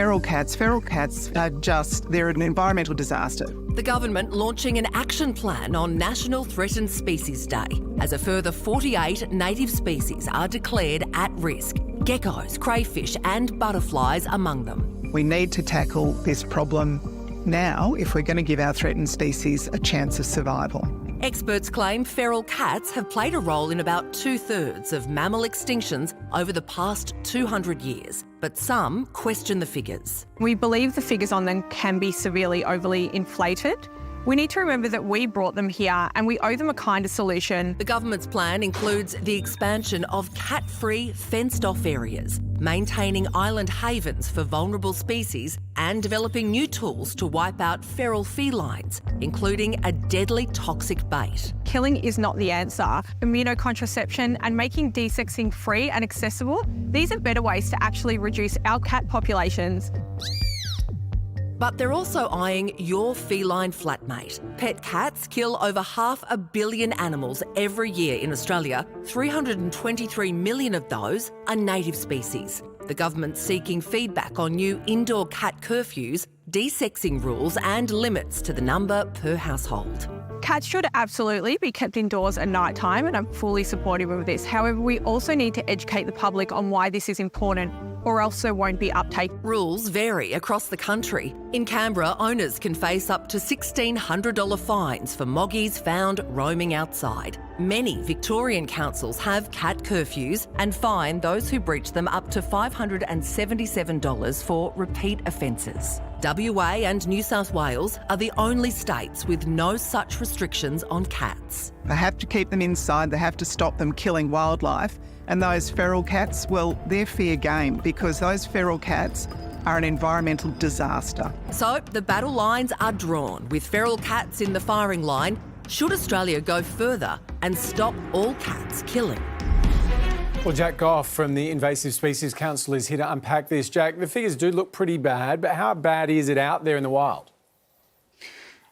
Feral cats are they're an environmental disaster. The government launching an action plan on National Threatened Species Day as a further 48 native species are declared at risk. Geckos, crayfish and butterflies among them. We need to tackle this problem now if we're going to give our threatened species a chance of survival. Experts claim feral cats have played a role in about 2/3 of mammal extinctions over the past 200 years, but some question the figures. We believe the figures on them can be severely overly inflated. We need to remember that we brought them here and we owe them a kinder solution. The government's plan includes the expansion of cat-free, fenced-off areas, maintaining island havens for vulnerable species and developing new tools to wipe out feral felines, including a deadly toxic bait. Killing is not the answer. Immunocontraception and making desexing free and accessible, these are better ways to actually reduce our cat populations. But they're also eyeing your feline flatmate. Pet cats kill over 500 million animals every year in Australia. 323 million of those are native species. The government's seeking feedback on new indoor cat curfews, desexing rules and limits to the number per household. Cats should absolutely be kept indoors at night time, and I'm fully supportive of this. However, we also need to educate the public on why this is important, or else there won't be uptake. Rules vary across the country. In Canberra, owners can face up to $1,600 fines for moggies found roaming outside. Many Victorian councils have cat curfews and fine those who breach them up to $577 for repeat offences. WA and New South Wales are the only states with no such restrictions on cats. They have to keep them inside, they have to stop them killing wildlife. And those feral cats, well, they're fair game because those feral cats are an environmental disaster. So the battle lines are drawn, with feral cats in the firing line. Should Australia go further and stop all cats killing? Well, Jack Goff from the Invasive Species Council is here to unpack this. Jack, the figures do look pretty bad, but how bad is it out there in the wild?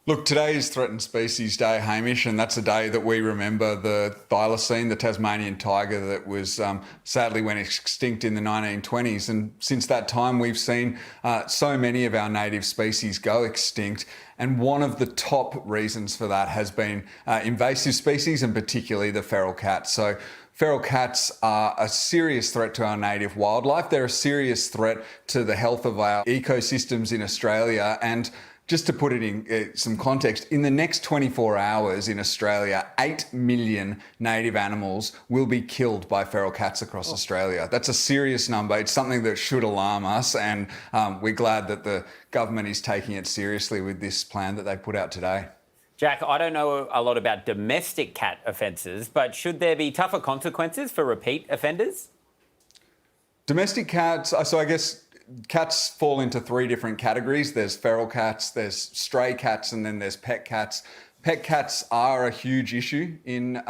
Look, today is Threatened Species Day, Hamish, and that's a day that we remember the thylacine, the Tasmanian tiger that was sadly went extinct in the 1920s. And since that time, we've seen so many of our native species go extinct. And one of the top reasons for that has been invasive species, and particularly the feral cat. So feral cats are a serious threat to our native wildlife. They're a serious threat to the health of our ecosystems in Australia. And just to put it in some context, in the next 24 hours in Australia, 8 million native animals will be killed by feral cats across Australia. That's a serious number. It's something that should alarm us, and we're glad that the government is taking it seriously with this plan that they put out today. Jack, I don't know a lot about domestic cat offences, but should there be tougher consequences for repeat offenders? Domestic cats, so I guess cats fall into three different categories. There's feral cats, there's stray cats, and then there's pet cats. Pet cats are a huge issue in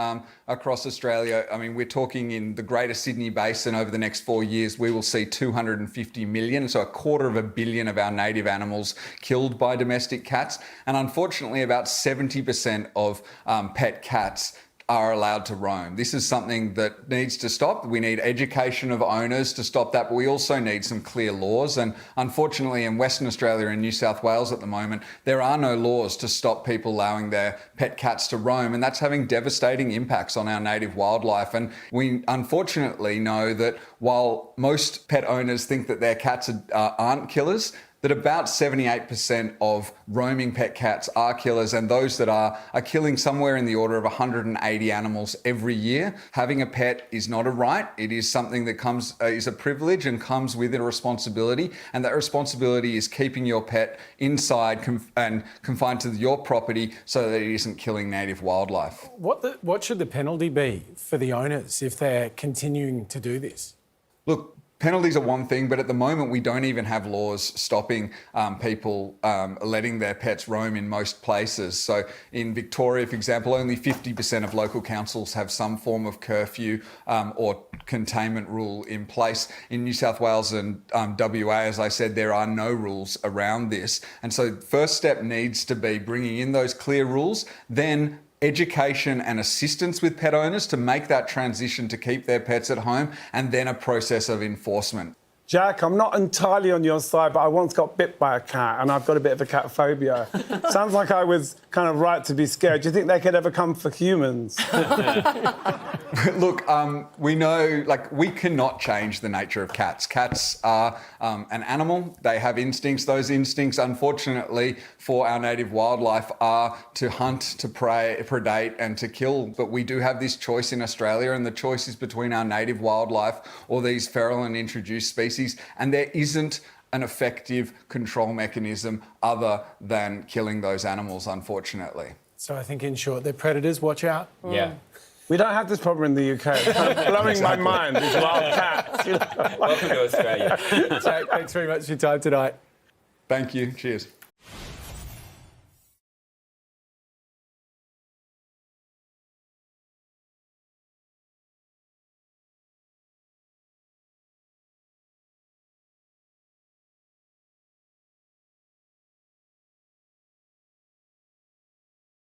across Australia. I mean, we're talking in the Greater Sydney Basin over the next 4 years, we will see 250 million, so 250 million of our native animals killed by domestic cats. And unfortunately, about 70% of pet cats are allowed to roam. This is something that needs to stop. We need education of owners to stop that, but we also need some clear laws. And unfortunately, in Western Australia and New South Wales at the moment, there are no laws to stop people allowing their pet cats to roam, and that's having devastating impacts on our native wildlife. And we unfortunately know that while most pet owners think that their cats aren't killers, that about 78% of roaming pet cats are killers, and those that are killing somewhere in the order of 180 animals every year. Having a pet is not a right. It is something that is a privilege and comes with a responsibility, and that responsibility is keeping your pet inside and confined to your property so that it isn't killing native wildlife. What should the penalty be for the owners if they're continuing to do this? Look, penalties are one thing, but at the moment we don't even have laws stopping people letting their pets roam in most places. So in Victoria, for example, only 50% of local councils have some form of curfew or containment rule in place. In New South Wales and WA, as I said, there are no rules around this. And so the first step needs to be bringing in those clear rules, then education and assistance with pet owners to make that transition to keep their pets at home, and then a process of enforcement. Jack, I'm not entirely on your side, but I once got bit by a cat and I've got a bit of a cat phobia. Sounds like I was kind of right to be scared. Do you think they could ever come for humans? Look, we know, like, we cannot change the nature of cats. Cats are an animal. They have instincts. Those instincts, unfortunately, for our native wildlife are to hunt, to predate and to kill. But we do have this choice in Australia, and the choice is between our native wildlife or these feral and introduced species. And there isn't an effective control mechanism other than killing those animals, unfortunately. So I think, in short, they're predators. Watch out. Yeah. We don't have this problem in the UK. It's kind of blowing my mind, these wild cats. You know? Welcome to Australia. Jack, thanks very much for your time tonight. Thank you. Cheers.